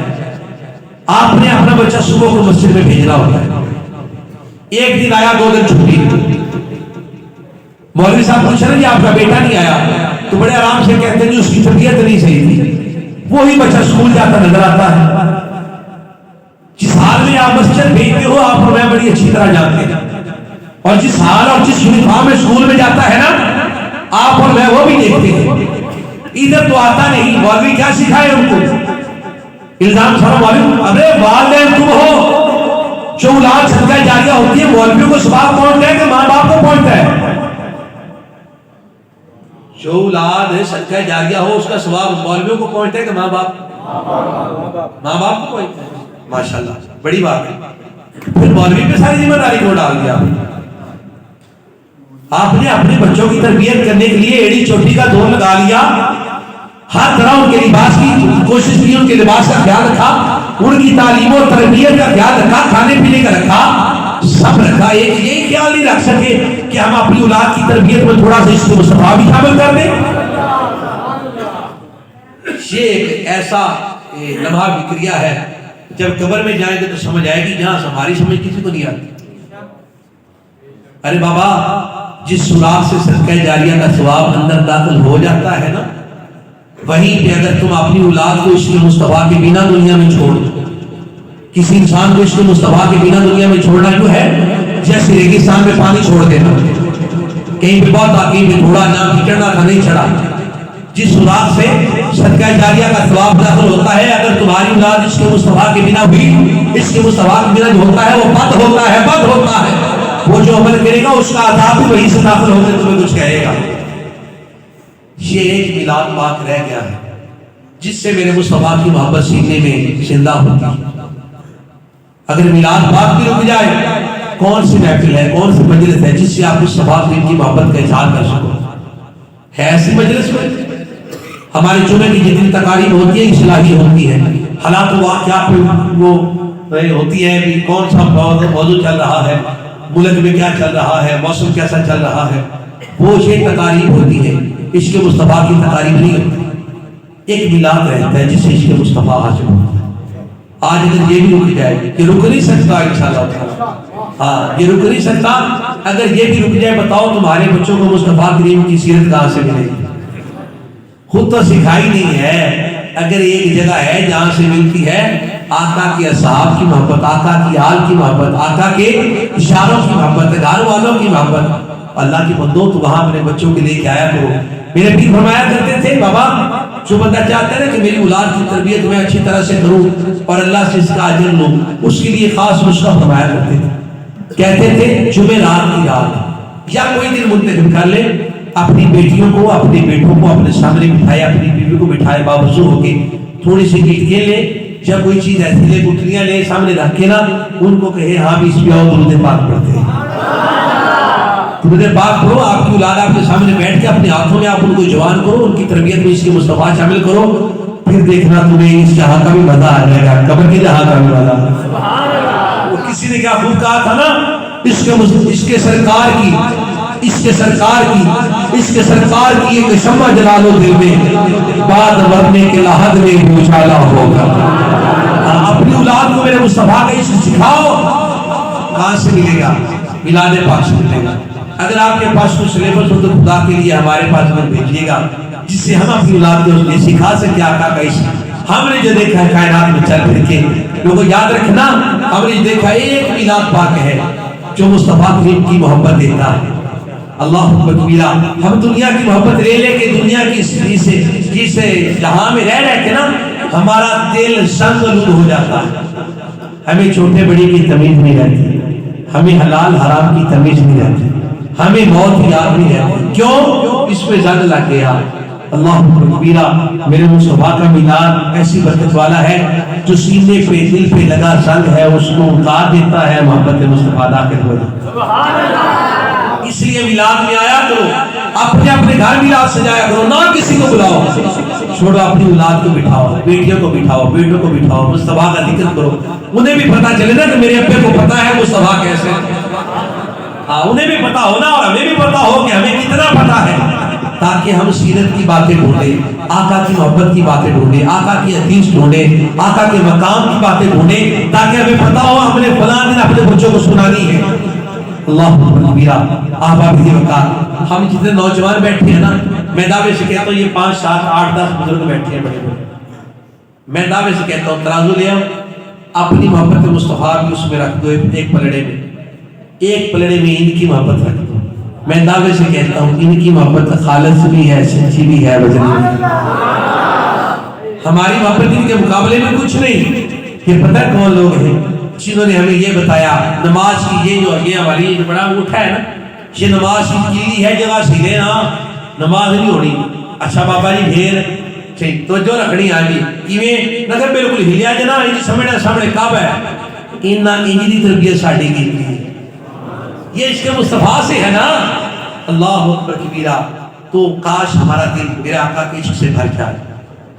آپ نے اپنا بچہ صبح کو مسجد میں بھیجنا ہوتا ہے, ایک دن آیا, 2 دن چھٹی. مولوی صاحب پوچھ رہے ہیں آپ کا بیٹا نہیں آیا, تو بڑے آرام سے کہتے ہیں اس کی طبیعت نہیں صحیح تھی. وہی بچہ اسکول جاتا نظر آتا ہے. جس حال میں آپ مسجد بھیجتے ہو آپ اور میں بڑی اچھی طرح جانتے ہیں, اور جس حال اور جس یونیفارم میں اسکول میں جاتا ہے نا آپ اور میں وہ بھی دیکھتے ہیں. ادھر تو آتا نہیں. مولوی کیا سکھائے ان کو؟ الزام سارا مولوی. ارے والدین تم ہو, جو اولاد صدقہ جاریہ ہوتی ہے مولویوں کو ثواب پہنچتا ہے کہ ماں باپ کو پہنچتا ہے؟ جو اولاد صدقہ جاریہ ہو اس کا ثواب مولویوں کو پہنچتا ہے کہ ماں باپ کو پہنچتا ہے؟ ماشاءاللہ, بڑی بات ہے. پھر مولوی پہ ساری ذمہ داری کو ڈال دیا. آپ نے اپنے بچوں کی تربیت کرنے کے لیے ایڑی چوٹی کا دور لگا لیا, ہر طرح ان کے لباس کی کوشش کی, ان کے لباس کا خیال رکھا, ان کی تعلیم و تربیت کا خیال رکھا, کھانے پینے کا رکھا, سب رکھا. ایک یہ خیال نہیں رکھ سکے کہ ہم اپنی اولاد کی تربیت میں تھوڑا سا عشق مصطفیٰ بھی شامل کر دیں. یہ ایک ایسا لمحہ فکریہ ہے, جب قبر میں جائیں گے تو سمجھ آئے گی جہاں ہماری سمجھ کسی کو نہیں آتی. ارے بابا, جس سوراخ سے صدقہ جاریہ کا ثواب اندر داخل ہو جاتا ہے نا, وہیں پہ اگر تم اپنی اولاد کو عشق مصطفیٰ کے بنا دنیا میں چھوڑ دو. کسی انسان کو عشق مصطفیٰ کے بنا دنیا میں چھوڑنا جو ہے جیسے ریگستان میں پانی چھوڑ دینا, کہیں پہ بہت آ, کہیں پہ تھوڑا, نہ کچڑنا تھا نہیں چڑھا. جس سوراخ سے صدقہ جاریہ کا ثواب داخل ہوتا ہے, اگر تمہاری اولاد عشق مصطفیٰ کے بنا ہوئی, عشق مصطفیٰ کے بنا جو ہوتا ہے وہ بد ہوتا ہے, بد ہوتا ہے. وہ جو عمل کرے گا اس کا عذاب بھی وہی سے داخل ہوتے تمہیں کچھ کہے گا. یہ ایک میلاد پاک رہ گیا ہے جس سے میرے مصطفیٰ کی محبت سینے میں زندہ ہوتی ہے. اگر میلاد پاک بھی رک جائے, کون سی محفل ہے, کون سی مجلس ہے جس سے آپ مصطفیٰ کی محبت کا اظہار کر سکو؟ ہے ایسی مجلس میں؟ ہمارے جمعے کی جتنی تقاریب ہوتی ہے اصلاحی ہوتی ہے, حالات واقعات پہ وہ ہوتی ہے کہ کون سا موضوع چل رہا ہے, ملک میں کیا چل رہا ہے, موسم کیسا چل رہا ہے, وہ یہ تقاریب ہوتی ہے. عشق مصطفیٰ کی تقاریب نہیں ہوتی. ایک میلاد رہتا ہے جس سے عشق مصطفیٰ حاصل ہوتا ہے. آج اگر یہ بھی رک جائے, یہ رک نہیں سکتا انشاءاللہ. ہاں, یہ رک نہیں سکتا. اگر یہ بھی رک جائے, بتاؤ تمہارے بچوں کو مصطفیٰ کریم کی سیرت کہاں سے ملے گی؟ خود تو سکھائی نہیں ہے. اگر ایک جگہ ہے جہاں سے ملتی ہے آقا کے اصحاب کی محبت, آقا کی آل کی محبت, آقا کے اشاروں کی محبت, گھر والوں کی محبت, اللہ کی بندوں تو وہاں اپنے بچوں کے لے کے آیا کرو. میرے پیر فرمایا کرتے تھے, بابا جو بندہ چاہتا ہے نا کہ میری اولاد کی تربیت میں اچھی طرح سے کروں اور اللہ سے اس کا اجر لوں, اس کے لیے خاص نسخہ فرمایا کرتے تھے. کہتے تھے جمعرات کی رات یا کوئی دن منتخب کر لے, اپنی بیٹیوں کو, اپنے بیٹوں کو اپنے سامنے بٹھائے, اپنی بیوی کو بٹھائے, باوضو ہو کے تھوڑی سی گٹکیں لے, جب کوئی چیز ایسی لے, گٹلیاں لے, سامنے رکھ کے نا ان کو کہے ہاں بھی اس پہ آؤ درود پاک پڑھتے ہیں. درود پاک پڑھو, آپ کی اولاد آپ کے سامنے بیٹھ کے اپنے ہاتھوں میں آپ ان کو جوان کرو, ان کی تربیت میں اس کے مصطفیٰ شامل کرو, پھر دیکھنا تمہیں اس جہاں کا بھی مزہ آ جائے گا, قبر کے جہاں کا بھی مزہ. وہ کسی نے کیا خوب کہا تھا نا, اس کے سرکار کی, اس کے سرکار کی, اس کے سرکار کی ایک شمع جلا لو دل میں, بعد مرنے کے لحد میں اجالا ہوگا. اپنی اولاد کو میرے مصطفیٰ کا عشق سکھاؤ. کہاں سے ملے گا؟ میلاد پاک سے ملے گا. اگر آپ کے پاس کوئی سلیبس ہو تو خدا کے لیے ہمارے پاس میں بھیجیے گا, جس سے ہم اپنی اولاد کو سکھا سکے آقا کا عشق. ہم نے جو دیکھا ہے کائنات میں چل پھر کے, لوگوں یاد رکھنا, ہم نے دیکھا ایک میلاد پاک ہے جو مصطفیٰ کریم کی محبت دیتا ہے. اللہ کبیرہ, ہم دنیا کی محبت لے لے کے دنیا کی سے جہاں میں رہ کے نا ہمارا دل سنگ آلود ہو جاتا ہے. ہمیں چھوٹے بڑی کی تمیز نہیں رہتی, ہمیں حلال حرام کی تمیز نہیں رہتی, ہمیں موت یاد نہیں رہتی. کیوں؟ اس پہ زنگ لگ گیا. اللہ کبیرہ, میرے مصطفیٰ کا میلاد ایسی برکت والا ہے جو سینے پہ دل پہ لگا زنگ ہے اس کو اتار دیتا ہے, محبت مصطفیٰ داخل ہو جاتا. اس لیے میلاد میں آیا کرو, اپنے اپنے گھر میلاد سجایا کرو, نہ کسی کو بلاؤ, چھوڑو اپنی اولاد کو بٹھاؤ, بیٹیوں کو بٹھاؤ, بیٹوں کو بٹھاؤ, مصطفیٰ کا ذکر کرو. انہیں بھی پتا چلے نا کہ میرے ابے کو پتا ہے مصطفیٰ کیسے. ہاں, انہیں بھی پتا ہونا اور ہمیں بھی پتا ہو کہ ہمیں کتنا پتا ہے, تاکہ ہم سیرت کی باتیں ڈھونڈیں, آقا کی محبت کی باتیں ڈھونڈیں, آقا کی حدیث ڈھونڈیں, آقا کے مقام کی باتیں ڈھونڈیں, تاکہ ہمیں پتا ہو ہم نے فلاں دن اپنے بچوں کو سنانی ہے. اللہ کبیرہ, آبا بھی وقار. ہم جتنے نوجوان بیٹھے ہیں نا, میں دعوے سے کہتا ہوں یہ 5 7 8 10 بزرگ بیٹھے ہیں بڑے بڑے, میں دعوے سے کہتا ہوں ترازو لے آؤ, اپنی محبت مصطفیٰ بھی اس میں رکھ دو, ایک پلڑے میں, ایک پلڑے میں ان کی محبت رکھ دو. میں دعوے سے کہتا ہوں ان کی محبت خالص بھی ہے, سچی بھی ہے, وجن بھی. ہماری محبت ان کے مقابلے میں کچھ نہیں. یہ پتہ کون لوگ ہیں جنہوں نے ہمیں یہ بتایا نماز کی یہ ہماری بڑا اٹھا ہے نا, یہ نماز کی کیلی ہے جگہ سیدھے نا, نماز نہیں ہونی. اچھا بابا جی پھر ٹھیک توجہ رکھنی آگی کیویں نہ بالکل ہلیا جنا انج سمجھنا سامنے کعبہ ہے, انہاں انج دی تربیت ساڈی کیتی ہے, یہ عشق مصطفیٰ سے ہے نا. اللہ اکبر کبیرہ. تو کاش ہمارا دل میرے آقا کے عشق سے بھر جائے,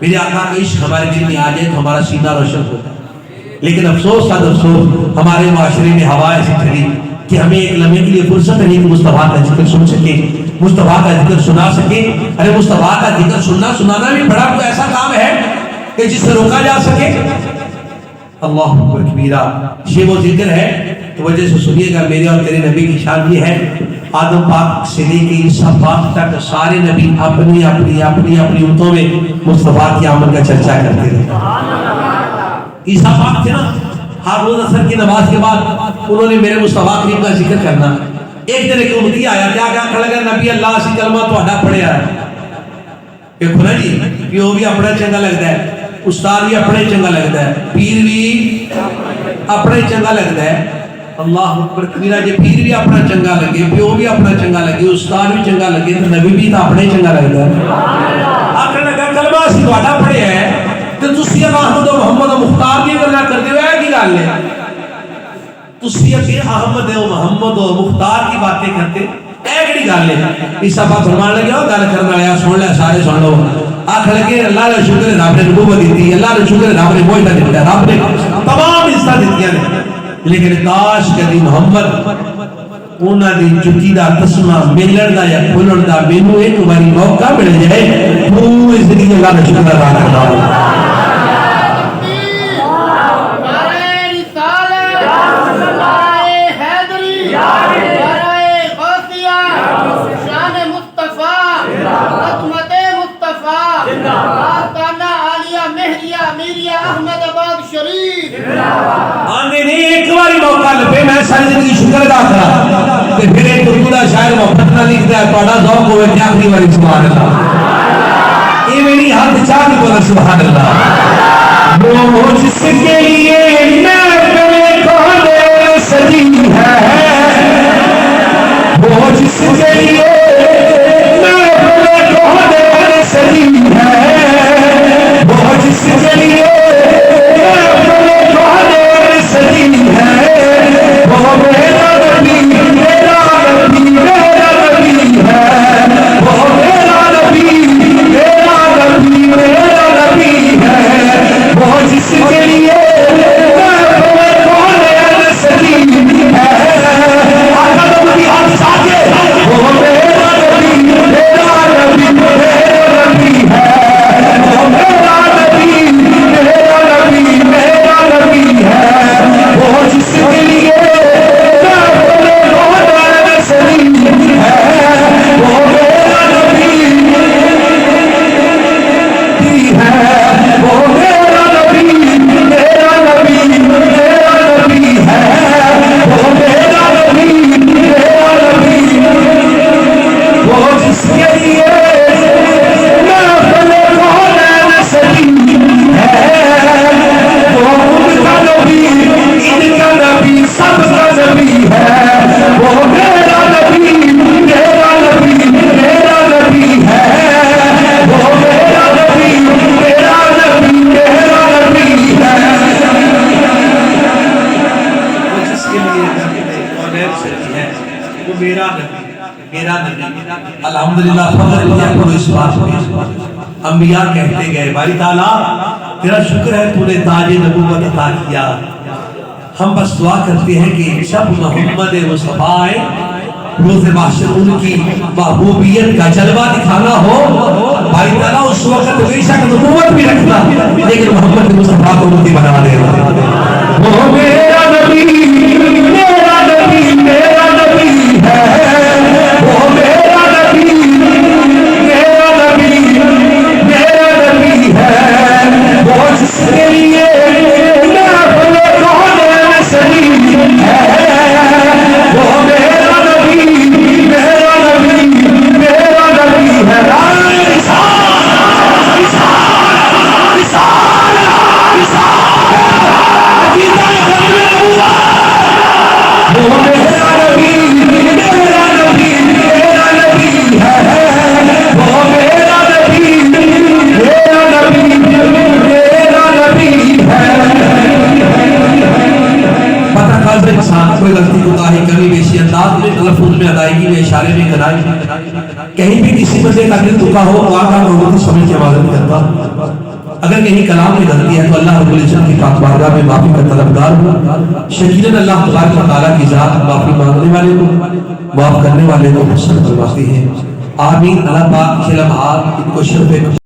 میرے آقا کا عشق ہمارے دل میں آ جائے تو ہمارا سینہ روشن ہو جائے. لیکن افسوس کا افسوس ہمارے معاشرے میں ہوا ایسی چلی کہ ہمیں ایک لمحے کے لیے فرصت نہیں کہ مصطفیٰ کا ذکر سن سکے، مصطفیٰ کا ذکر سنا سکے۔ ارے مصطفیٰ کا ذکر سنانا بھی بڑا کوئی ایسا کام ہے کہ جس سے روکا جا سکے؟ اللہ اکبر کبیرہ، یہ وہ ذکر ہے تو وجہ سے سنیے گا۔ میرے اور تیرے نبی کی شان یہ ہے، آدم پاک سے لے کے عیسیٰ پاک تک سارے نبی اپنی امتوں میں مصطفیٰ کی آمد کا چرچا کرتے رہے۔ عیسیٰ پاک تھے نا، ہر روز عصر کی نماز کے بعد انہوں نے میرے مصطفیٰ کریم کا ذکر کرنا۔ ایک دن ایک امتی آیا، کیا کھڑا گیا، نبی اللہ سی کلمہ تہاڈا پڑھیا ہے۔ دیکھو نا جی، پیو بھی اپنا چنگا لگتا ہے، استاد بھی اپنے چنگا لگتا ہے، پیر بھی اپنے چنگا لگتا ہے۔ اللہ اکبر کبیرہ، جی پیر بھی اپنا چنگا لگے، پیو بھی اپنا چنگا لگے، استاد بھی چنگا لگے تو نبی بھی تو اپنے چنگا لگتا ہے۔ آخر لگا کلمہ سی تہاڈا پڑھیا ہے تے تسی احمد و محمد و مختار دی گلاں کردے ہو، اے کی گل ہے؟ تسی کہ احمد و محمد و مختار کی باتیں کرتے، اے کیڑی گل ہے؟ عیسیٰ پاک فرمان لگے ہو گل کرن والے سن لے، سارے سن لو۔ آخر لگے اللہ کا شکر ہے رب نے نبوت دیتی، اللہ کا شکر ہے رب نے معجزہ دتا، رب نے تمام عزت دتیاں نے، لیکن کاش کدی محمد انہاں دی جُتی دا تسمہ ملن دا یا کھلن دا مینوں ایک باری موقع مل جائے، پوری زندگی اللہ کا شکر ادا کرنا ہو۔ ایک باری موقع لبے میں ساری زندگی شکر ادا کرا تے پھر ایک اردو دا شاعر محبت نہ لکھدا ہے، تہاڈا ذوق ہوے کہ آخری باری سبحان اللہ، یہ میری ہاتھ چاہ کے بولا سبحان اللہ۔ وہ جس کے لیے محفل کون سجی ہے، وہ جس کے لیے محفل کون سجی ہے، وہ جس کے لیے الحمدللہ فخر کیا کرو اس بات پہ۔ انبیاء کہتے گئے باری تعالیٰ تیرا شکر ہے تو نے تاج نبوت عطا کیا، ہم بس دعا کرتے ہیں کہ جب محمد مصطفیٰ آئے روز محشر ان کی محبوبیت کا جلوہ دکھانا ہو، باری تعالیٰ اس وقت بے شک نبوت بھی رکھنا لیکن محمد مصطفیٰ کو امتی بنا دینا۔ وہ میرا نبی میرا نبی میرا نبی ہے، وہ میرا نبی میرا نبی میرا نبی ہے، وہ جس کے لیے محفل کون سجی ہے، وہ میرا نبی میرا نبی میرا نبی ہے۔ کوئی غلطی کوتاہی کمی بیشی انداز میں تلفظ میں ادائیگی میں اشارے میں کہیں بھی کسی بندے کا دل دکھا ہو تو آقا محمد سمجھ کے معذرت کرتا اگر کہیں کلام میں غلطی ہے تو اللہ رب العزت کی پاک بارگاہ میں معافی کا طلبگار ہوں. یقیناً اللہ تبارک و تعالیٰ کی ذات معافی مانگنے والے کو معاف کرنے والے کو حسن فرماتی ہے. آمین. اللہ پاک کے لمحات ان کو شرف